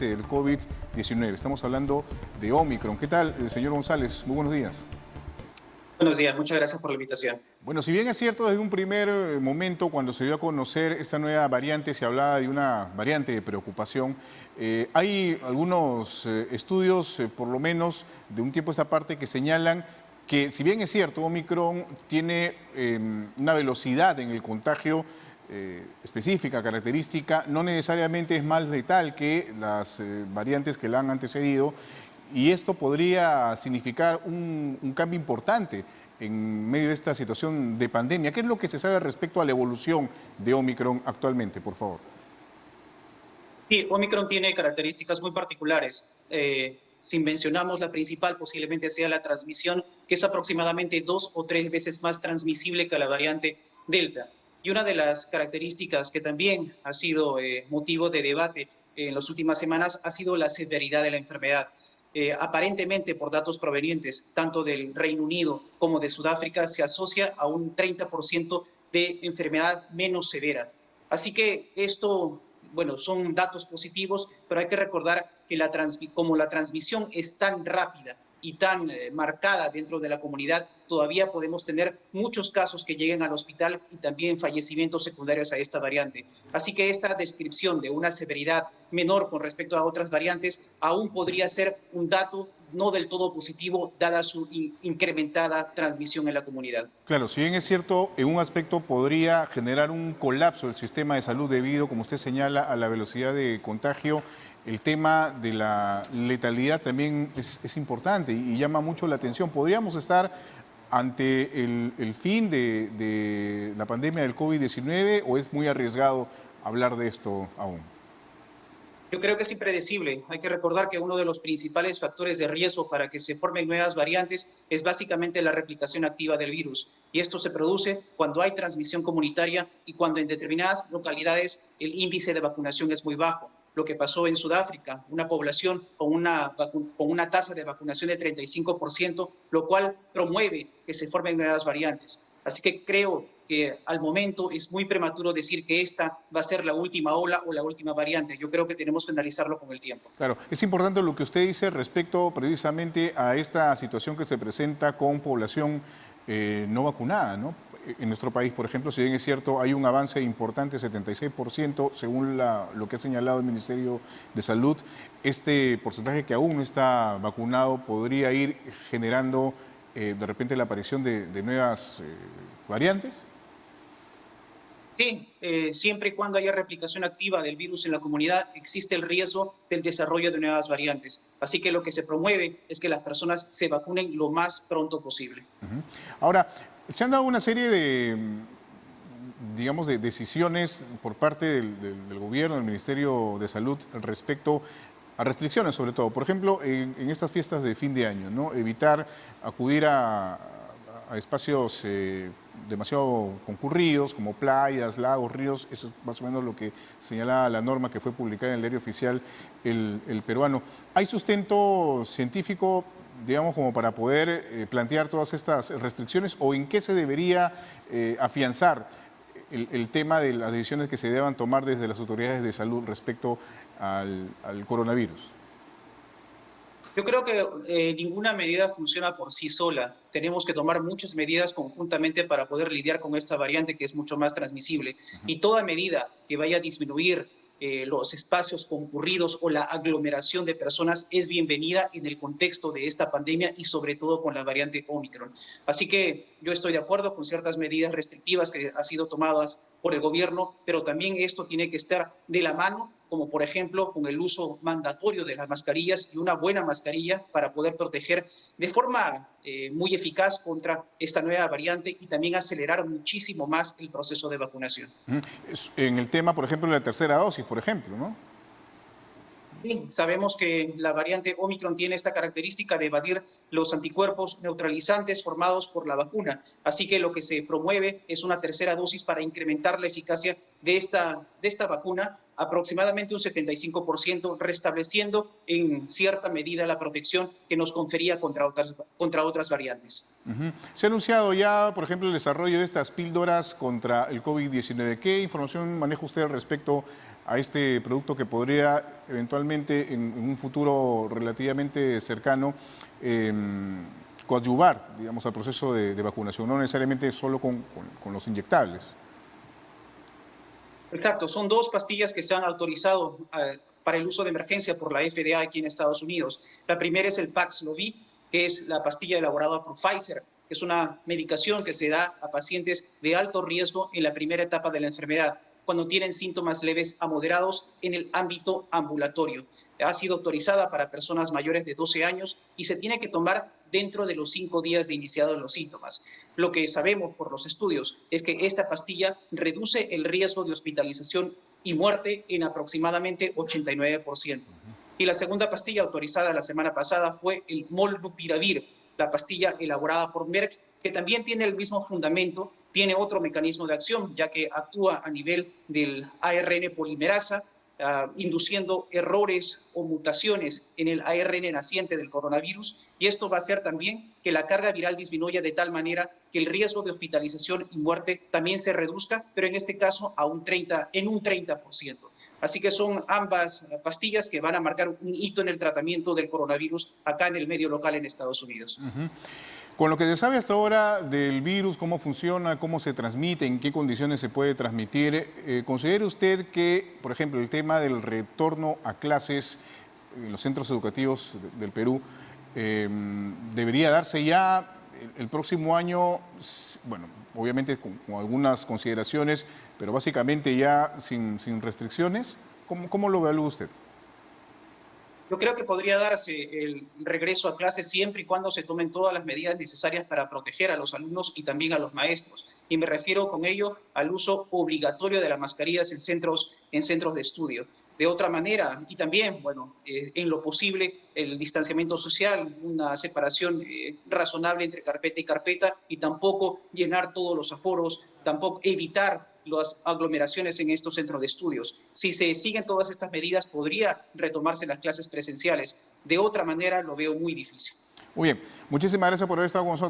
del COVID-19. Estamos hablando de Omicron. ¿Qué tal, señor González? Muy buenos días. Buenos días, muchas gracias por la invitación. Bueno, si bien es cierto, desde un primer momento, cuando se dio a conocer esta nueva variante, se hablaba de una variante de preocupación. Hay algunos estudios, por lo menos de un tiempo a esta parte, que señalan que, si bien es cierto, Omicron tiene una velocidad en el contagio específica, característica, no necesariamente es más letal que las variantes que la han antecedido, y esto podría significar un cambio importante en medio de esta situación de pandemia. ¿Qué es lo que se sabe respecto a la evolución de Omicron actualmente, por favor? Sí, Omicron tiene características muy particulares. Si mencionamos la principal, posiblemente sea la transmisión, que es aproximadamente 2 o 3 veces más transmisible que la variante Delta. Y una de las características que también ha sido motivo de debate en las últimas semanas ha sido la severidad de la enfermedad. Aparentemente, por datos provenientes tanto del Reino Unido como de Sudáfrica, se asocia a un 30% de enfermedad menos severa. Así que esto, bueno, son datos positivos, pero hay que recordar que como la transmisión es tan rápida y tan marcada dentro de la comunidad, todavía podemos tener muchos casos que lleguen al hospital y también fallecimientos secundarios a esta variante. Así que esta descripción de una severidad menor con respecto a otras variantes aún podría ser un dato no del todo positivo, dada su incrementada transmisión en la comunidad. Claro, si bien es cierto, en un aspecto podría generar un colapso del sistema de salud debido, como usted señala, a la velocidad de contagio, el tema de la letalidad también es importante y llama mucho la atención. ¿Podríamos estar ante el fin de la pandemia del COVID-19 o es muy arriesgado hablar de esto aún? Yo creo que es impredecible. Hay que recordar que uno de los principales factores de riesgo para que se formen nuevas variantes es básicamente la replicación activa del virus. Y esto se produce cuando hay transmisión comunitaria y cuando en determinadas localidades el índice de vacunación es muy bajo. Lo que pasó en Sudáfrica, una población con una tasa de vacunación de 35%, lo cual promueve que se formen nuevas variantes. Así que creo que al momento es muy prematuro decir que esta va a ser la última ola o la última variante. Yo creo que tenemos que analizarlo con el tiempo. Claro, es importante lo que usted dice respecto precisamente a esta situación que se presenta con población no vacunada, ¿no? En nuestro país, por ejemplo, si bien es cierto, hay un avance importante, 76%, según lo que ha señalado el Ministerio de Salud, este porcentaje que aún no está vacunado podría ir generando de repente la aparición de nuevas variantes. Sí, siempre y cuando haya replicación activa del virus en la comunidad, existe el riesgo del desarrollo de nuevas variantes. Así que lo que se promueve es que las personas se vacunen lo más pronto posible. Ahora, se han dado una serie de, digamos, de decisiones por parte del gobierno, del Ministerio de Salud, respecto a restricciones sobre todo. Por ejemplo, en estas fiestas de fin de año, ¿no? Evitar acudir a espacios demasiado concurridos, como playas, lagos, ríos. Eso es más o menos lo que señala la norma que fue publicada en el diario oficial el peruano. ¿Hay sustento científico, digamos, como para poder plantear todas estas restricciones, o en qué se debería afianzar el tema de las decisiones que se deban tomar desde las autoridades de salud respecto al coronavirus? Yo creo que ninguna medida funciona por sí sola. Tenemos que tomar muchas medidas conjuntamente para poder lidiar con esta variante que es mucho más transmisible. Y toda medida que vaya a disminuir los espacios concurridos o la aglomeración de personas es bienvenida en el contexto de esta pandemia y sobre todo con la variante Omicron. Así que yo estoy de acuerdo con ciertas medidas restrictivas que han sido tomadas por el gobierno, pero también esto tiene que estar de la mano, como por ejemplo con el uso mandatorio de las mascarillas y una buena mascarilla para poder proteger de forma muy eficaz contra esta nueva variante y también acelerar muchísimo más el proceso de vacunación. En el tema, por ejemplo, de la tercera dosis, por ejemplo, ¿no? Sí, sabemos que la variante Omicron tiene esta característica de evadir los anticuerpos neutralizantes formados por la vacuna. Así que lo que se promueve es una tercera dosis para incrementar la eficacia de esta vacuna aproximadamente un 75%, restableciendo en cierta medida la protección que nos confería contra otras variantes. Se ha anunciado ya, por ejemplo, el desarrollo de estas píldoras contra el COVID-19. ¿Qué información maneja usted respecto a este producto que podría eventualmente en un futuro relativamente cercano coadyuvar, digamos, al proceso de vacunación, no necesariamente solo con los inyectables. Exacto, son dos pastillas que se han autorizado para el uso de emergencia por la FDA aquí en Estados Unidos. La primera es el Paxlovid, que es la pastilla elaborada por Pfizer, que es una medicación que se da a pacientes de alto riesgo en la primera etapa de la enfermedad, cuando tienen síntomas leves a moderados en el ámbito ambulatorio. Ha sido autorizada para personas mayores de 12 años y se tiene que tomar dentro de los 5 días de iniciados los síntomas. Lo que sabemos por los estudios es que esta pastilla reduce el riesgo de hospitalización y muerte en aproximadamente 89%. Y la segunda pastilla autorizada la semana pasada fue el Molnupiravir, la pastilla elaborada por Merck, que también tiene el mismo fundamento, tiene otro mecanismo de acción, ya que actúa a nivel del ARN polimerasa, induciendo errores o mutaciones en el ARN naciente del coronavirus, y esto va a hacer también que la carga viral disminuya de tal manera que el riesgo de hospitalización y muerte también se reduzca, pero en este caso a un 30%. Así que son ambas pastillas que van a marcar un hito en el tratamiento del coronavirus acá en el medio local en Estados Unidos. Con lo que se sabe hasta ahora del virus, cómo funciona, cómo se transmite, en qué condiciones se puede transmitir, ¿considera usted que, por ejemplo, el tema del retorno a clases en los centros educativos del Perú debería darse ya el próximo año, bueno, obviamente con algunas consideraciones, pero básicamente ya sin restricciones? ¿Cómo lo evalúa usted? Yo creo que podría darse el regreso a clases siempre y cuando se tomen todas las medidas necesarias para proteger a los alumnos y también a los maestros. Y me refiero con ello al uso obligatorio de las mascarillas en centros de estudio. De otra manera, y también, bueno, en lo posible, el distanciamiento social, una separación razonable entre carpeta y carpeta, y tampoco llenar todos los aforos, tampoco evitar las aglomeraciones en estos centros de estudios. Si se siguen todas estas medidas, podría retomarse las clases presenciales. De otra manera, lo veo muy difícil. Muy bien, muchísimas gracias por haber estado con nosotros.